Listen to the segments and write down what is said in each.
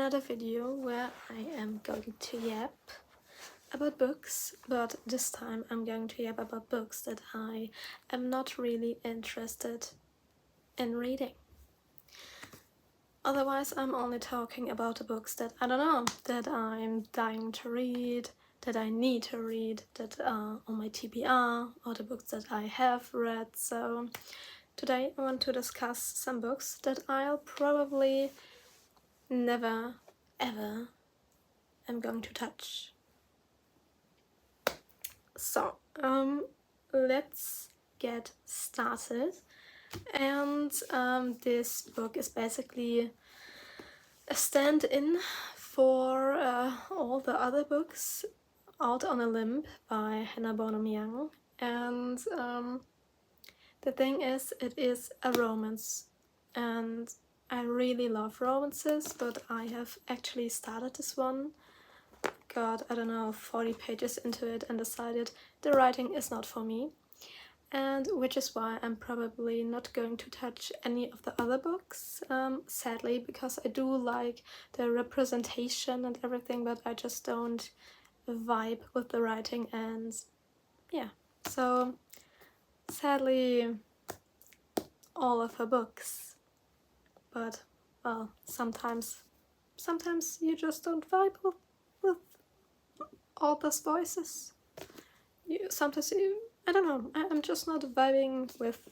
another video where I am going to yap about books, but this time I'm going to yap about books that I am not really interested in reading. Otherwise, I'm only talking about the books that, I don't know, that I'm dying to read, that I need to read, that are on my TBR, or the books that I have read. So today I want to discuss some books that I'll probably never ever am going to touch. So, let's get started. And this book is basically a stand-in for all the other books, Out on a Limb by Hannah Bonham Young. And the thing is, it is a romance, and I really love romances, but I have actually started this one, got, I don't know, 40 pages into it and decided the writing is not for me. And which is why I'm probably not going to touch any of the other books, sadly, because I do like the representation and everything, but I just don't vibe with the writing, and yeah. So sadly, all of her books. But, well, sometimes you just don't vibe with authors' voices. Sometimes I don't know, I'm just not vibing with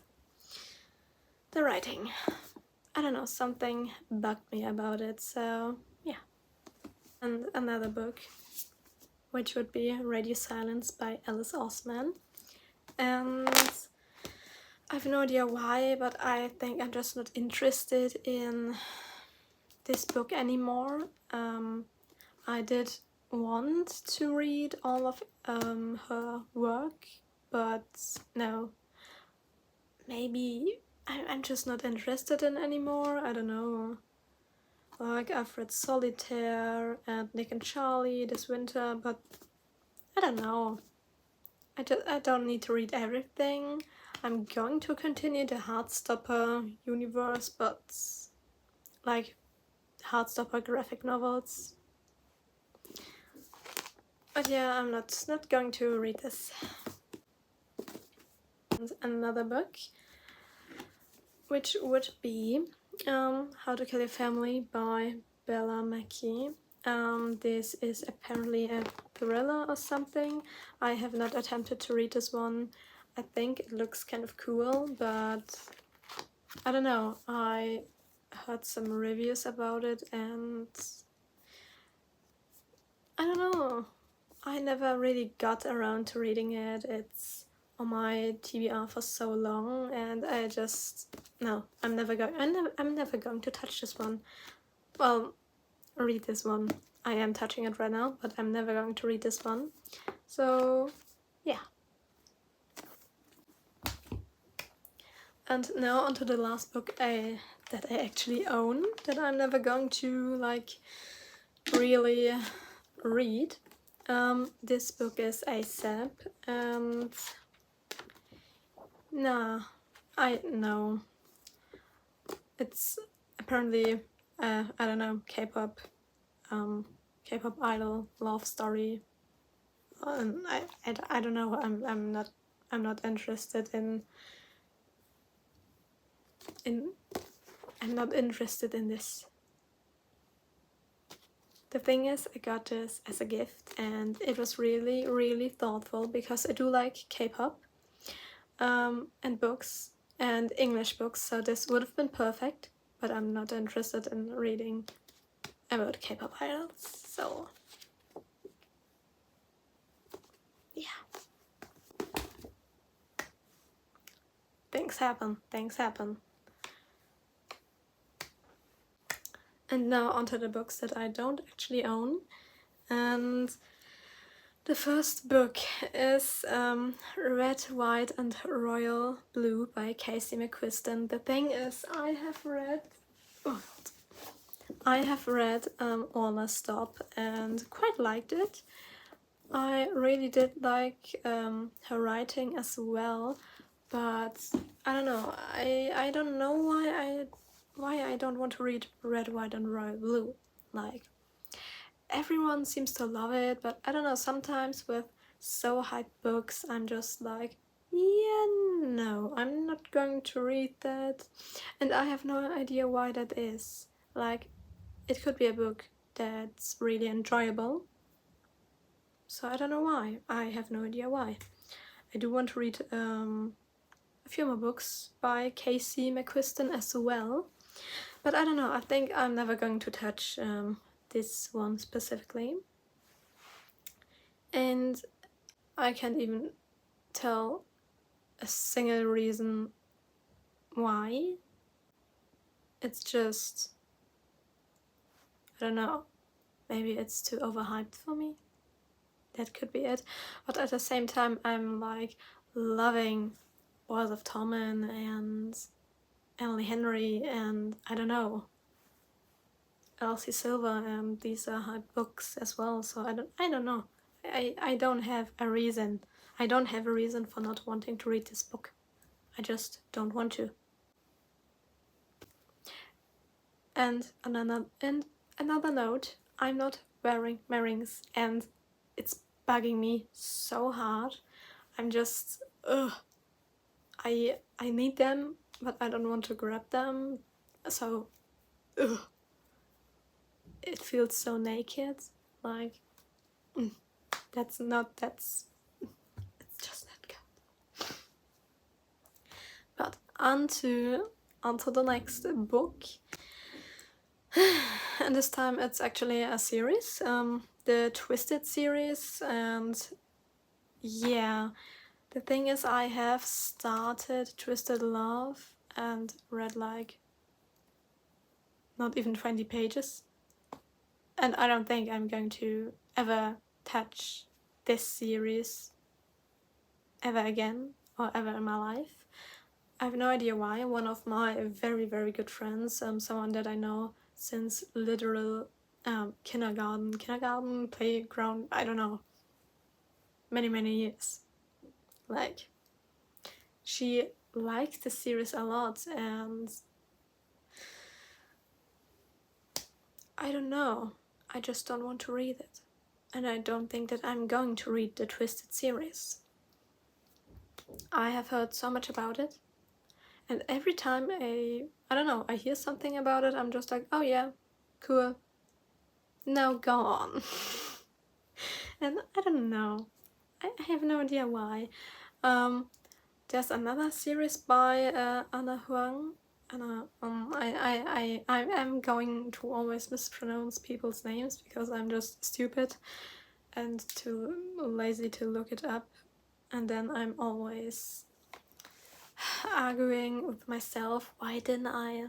the writing. I don't know, something bugged me about it, so yeah. And another book, which would be Radio Silence by Alice Oseman. And I have no idea why, but I think I'm just not interested in this book anymore. I did want to read all of her work, but no, maybe I'm just not interested in anymore. I don't know. Like, I've read Solitaire and Nick and Charlie this winter, but I don't know. I don't need to read everything. I'm going to continue the Heartstopper universe, but like Heartstopper graphic novels. But yeah, I'm not going to read this. And another book, which would be How to Kill Your Family by Bella Mackie. This is apparently a thriller or something. I have not attempted to read this one. I think it looks kind of cool, but I don't know. I heard some reviews about it and I don't know. I never really got around to reading it. It's on my TBR for so long, and I just no. I'm never going to touch this one. Well, read this one. I am touching it right now, but I'm never going to read this one. So yeah. And now onto the last book that I actually own, that I'm never going to like really read. This book is ASAP, and nah, I know. It's apparently I don't know, K-pop idol love story. I don't know. I'm not interested in I'm not interested in this. The thing is, I got this as a gift, and it was really, really thoughtful, because I do like K-pop and books and English books, so this would have been perfect, but I'm not interested in reading about K-pop idols, so yeah. Things happen. And now onto the books that I don't actually own. And the first book is Red, White and Royal Blue by Casey McQuiston. The thing is, I have read Orla Stop and quite liked it. I really did like her writing as well, but I don't know. I don't know why I don't want to read Red, White and Royal Blue. Like, everyone seems to love it, but I don't know, sometimes with so hyped books, I'm just like, yeah, no, I'm not going to read that. And I have no idea why that is. Like, it could be a book that's really enjoyable. So I don't know why. I have no idea why. I do want to read a few more books by Casey McQuiston as well. But I don't know, I think I'm never going to touch this one specifically. And I can't even tell a single reason why. It's just, I don't know, maybe it's too overhyped for me. That could be it. But at the same time, I'm like loving Boys of Tommen and Emily Henry and I don't know, Elsie Silver, and these are hype books as well. So I don't know. I don't have a reason. I don't have a reason for not wanting to read this book. I just don't want to. And another note, I'm not wearing my rings and it's bugging me so hard. I'm just, I need them, but I don't want to grab them. So, it feels so naked. Like, it's just not good. But onto the next book. And this time it's actually a series, the Twisted series, and yeah, the thing is I have started Twisted Love and read like not even 20 pages, and I don't think I'm going to ever touch this series ever again or ever in my life. I have no idea why. One of my very, very good friends, someone that I know since literal kindergarten, playground, I don't know, many years. Like, she liked the series a lot, and I don't know, I just don't want to read it. And I don't think that I'm going to read the Twisted series. I have heard so much about it, and every time I don't know, I hear something about it, I'm just like, oh yeah, cool, now go on. And I don't know, I have no idea why. There's another series by Anna Huang. I'm going to always mispronounce people's names because I'm just stupid and too lazy to look it up, and then I'm always arguing with myself, why didn't I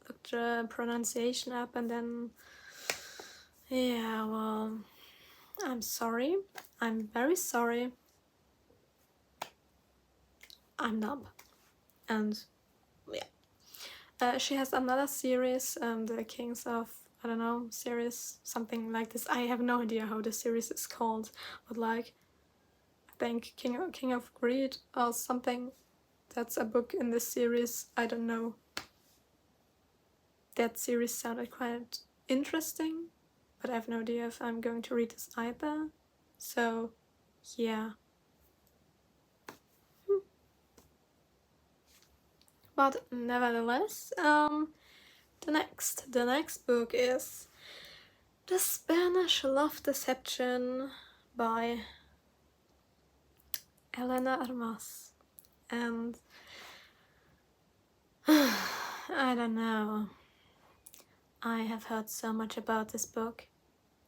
look the pronunciation up? And then, yeah, well, I'm sorry, I'm very sorry, I'm dumb. And yeah, she has another series, the Kings of, I don't know, series, something like this. I have no idea how the series is called, but like, I think King of Greed or something. That's a book in this series. I don't know. That series sounded quite interesting, but I have no idea if I'm going to read this either. So, yeah. But nevertheless, the next book is The Spanish Love Deception by Elena Armas. And I don't know. I have heard so much about this book,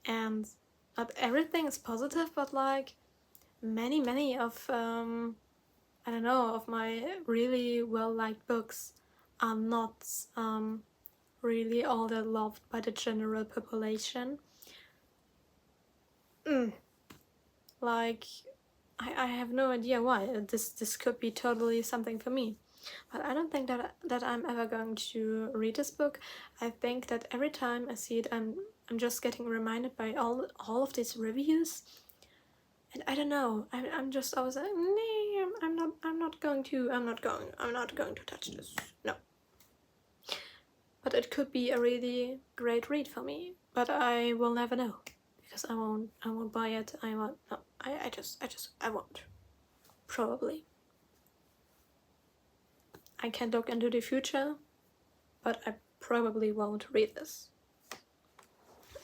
and not everything is positive, but like many of I don't know, of my really well-liked books are not really all that loved by the general population. Like, I have no idea why. This could be totally something for me. But I don't think that I'm ever going to read this book. I think that every time I see it, I'm just getting reminded by all of these reviews. And I don't know, I'm just always like, nee, I'm not going to touch this. No. But it could be a really great read for me. but I will never know because I won't buy it. I won't. No, I won't. Probably. I can look into the future, but I probably won't read this.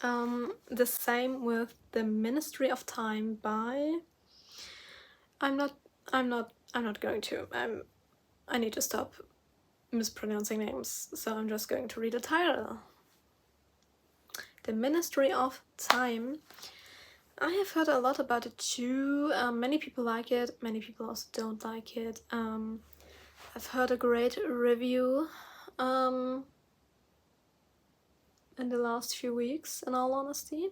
The same with The Ministry of Time by... I'm not going to. I need to stop mispronouncing names, so I'm just going to read the title. The Ministry of Time. I have heard a lot about it too. Many people like it, many people also don't like it. I've heard a great review in the last few weeks, in all honesty.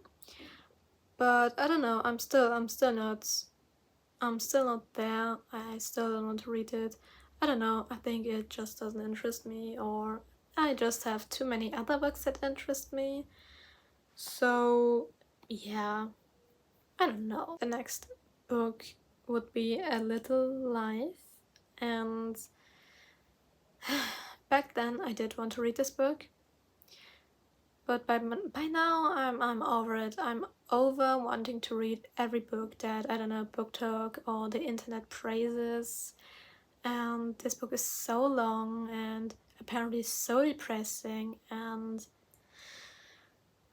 But I don't know, I'm still not there. I still don't want to read it. I don't know, I think it just doesn't interest me, or I just have too many other books that interest me. So yeah, I don't know. The next book would be A Little Life, and back then I did want to read this book, but by now I'm over it. I'm over wanting to read every book that, I don't know, BookTok or the internet praises. And this book is so long and apparently so depressing, and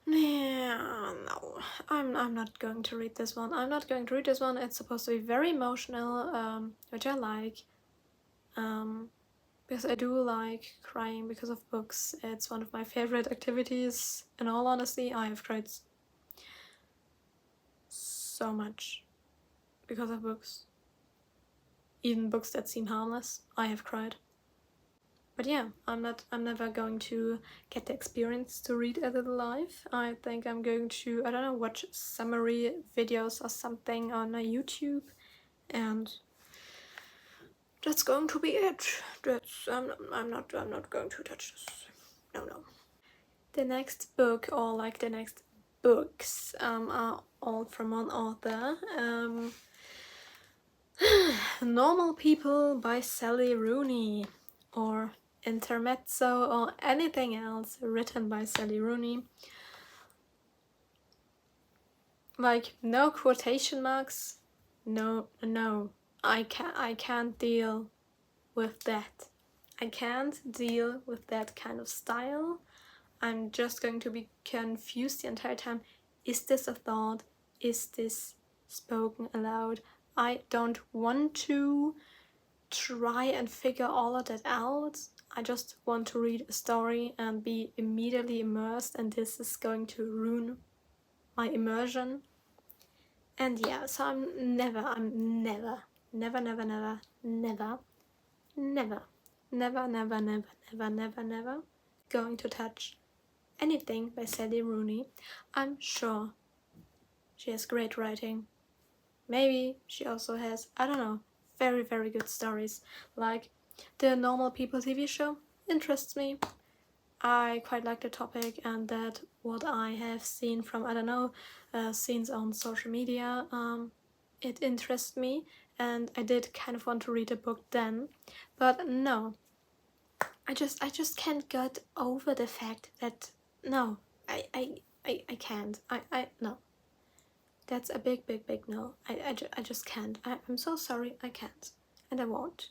yeah, no, I'm not going to read this one. I'm not going to read this one. It's supposed to be very emotional, which I like, because I do like crying because of books. It's one of my favorite activities. In all honesty, I have cried so much because of books. Even books that seem harmless, I have cried. But yeah, I'm never going to get the experience to read A Little Life. I think I'm going to, I don't know, watch summary videos or something on YouTube, and that's going to be it. I'm not going to touch this. No. The next book, or like the next books, are all from one author. Normal People by Sally Rooney, or Intermezzo, or anything else written by Sally Rooney. Like, no quotation marks. No, I can't deal with that. I can't deal with that kind of style. I'm just going to be confused the entire time. Is this a thought? Is this spoken aloud? I don't want to try and figure all of that out. I just want to read a story and be immediately immersed, and this is going to ruin my immersion. And yeah, so I'm never going to touch anything by Sally Rooney. I'm sure she has great writing. Maybe she also has, I don't know, very, very good stories. Like the Normal People TV show interests me. I quite like the topic, and that what I have seen from, I don't know, scenes on social media, it interests me, and I did kind of want to read a book then. But no, I just can't get over the fact that no, I can't. No. That's a big no. I just can't. I'm so sorry, I can't. And I won't.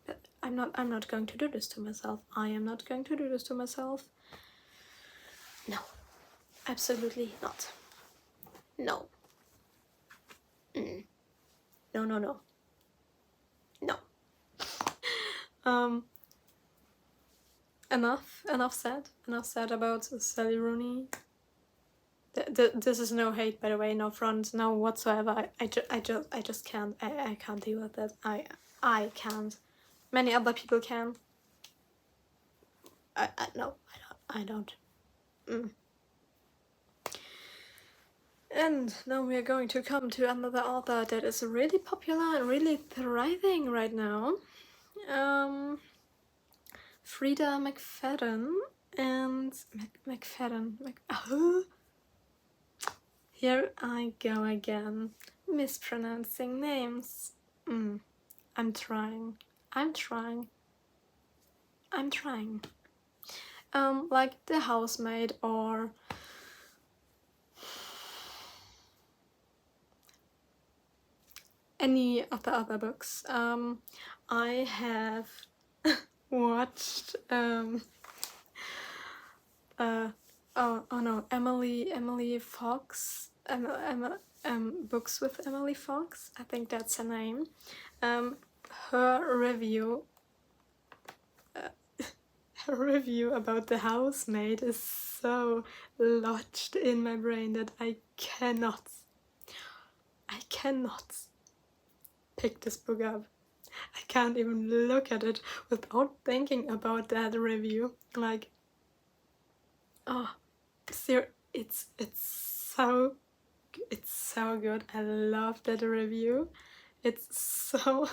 But I'm not going to do this to myself. I am not going to do this to myself. No. Absolutely not. No. No. No. Enough said about Sally Rooney. This is no hate, by the way, no front, no whatsoever. I just can't. I can't deal with it. I can't. Many other people can. No, I don't. And now we are going to come to another author that is really popular and really thriving right now. Frida McFadden and Here I go again, mispronouncing names. I'm trying. Like The Housemaid, or any of the other books. I have watched Emily Fox, Books with Emily Fox, I think that's her name. Her review about The Housemaid is so lodged in my brain that I cannot pick this book up. I can't even look at it without thinking about that review. Like, oh, it's so good. I love that review. It's so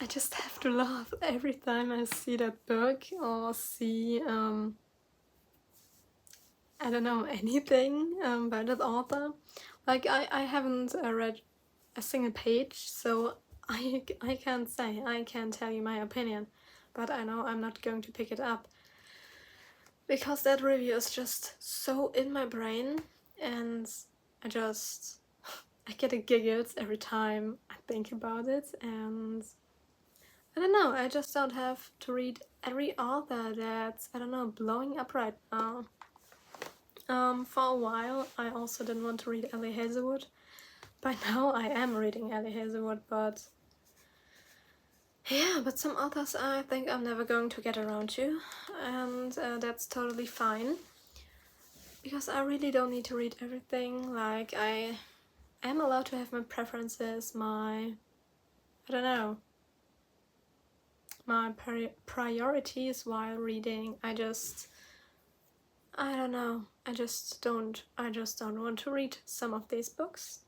I just have to laugh every time I see that book or see I don't know, anything by that author. Like, I haven't read a single page, so I can't say, I can't tell you my opinion, but I know I'm not going to pick it up because that review is just so in my brain, and I get a giggles every time I think about it, and I don't know, I just don't have to read every author that's, I don't know, blowing up right now. For a while I also didn't want to read Ellie Hazelwood. By now I am reading Ellie Hazelwood, but yeah, but some authors I think I'm never going to get around to, and that's totally fine. Because I really don't need to read everything. Like, I am allowed to have my preferences, I don't know, my priorities while reading. I don't know, I just don't want to read some of these books.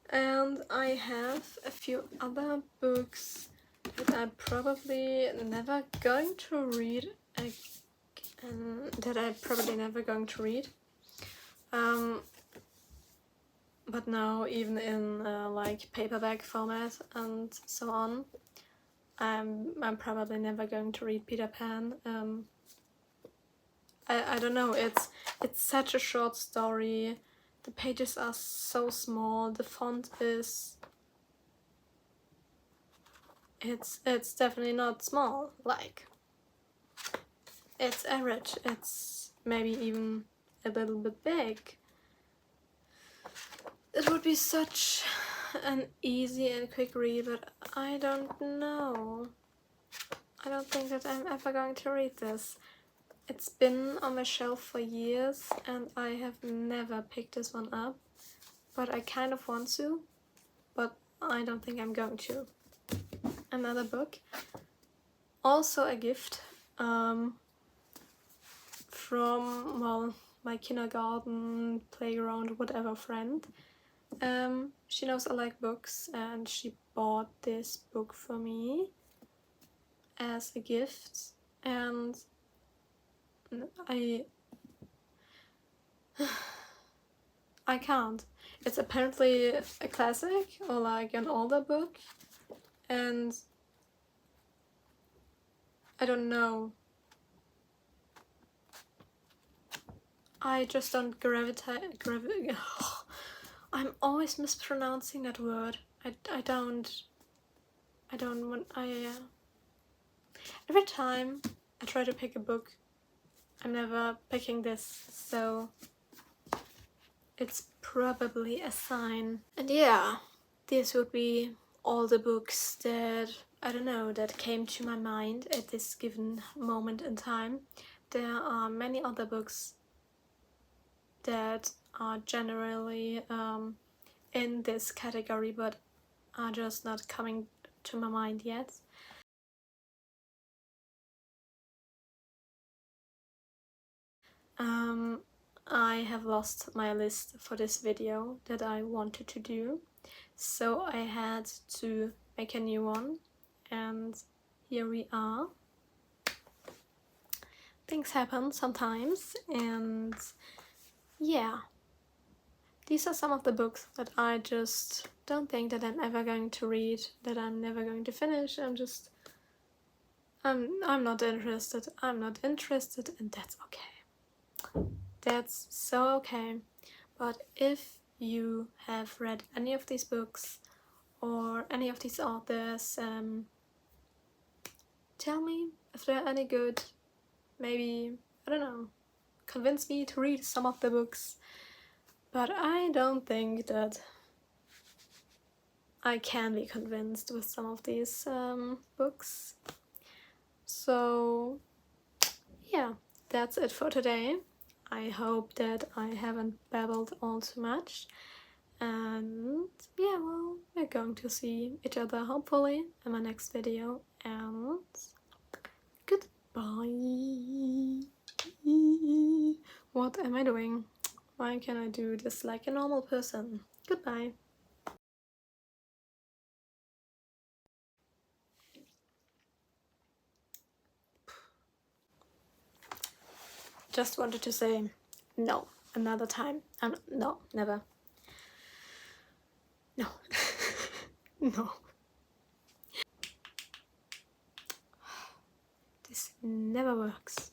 And I have a few other books that I'm probably never going to read but now, even in like paperback format and so on, I'm probably never going to read Peter Pan. I don't know, it's such a short story. The pages are so small, the font is... It's definitely not small, like, it's average, it's maybe even a little bit big. It would be such an easy and quick read, but I don't know. I don't think that I'm ever going to read this. It's been on my shelf for years and I have never picked this one up, but I kind of want to, but I don't think I'm going to. Another book, also a gift from, well, my kindergarten, playground, whatever friend. She knows I like books and she bought this book for me as a gift, and I can't. It's apparently a classic or like an older book, and I don't know. I just don't gravitate. I'm always mispronouncing that word. I don't want. Every time I try to pick a book, I'm never picking this, so it's probably a sign. And yeah, these would be all the books that, I don't know, that came to my mind at this given moment in time. There are many other books that are generally in this category, but are just not coming to my mind yet. I have lost my list for this video that I wanted to do, so I had to make a new one, and here we are. Things happen sometimes, and yeah, these are some of the books that I just don't think that I'm ever going to read, that I'm never going to finish. I'm not interested. I'm not interested, and that's okay. That's so okay. But if you have read any of these books or any of these authors. Tell me if they're any good. Maybe, I don't know, convince me to read some of the books. But I don't think that I can be convinced with some of these books. So yeah, that's it for today. I hope that I haven't babbled all too much. And yeah, well, we're going to see each other hopefully in my next video. And goodbye. What am I doing? Why can't I do this like a normal person? Goodbye. Just wanted to say no another time. No, never. No. No. This never works.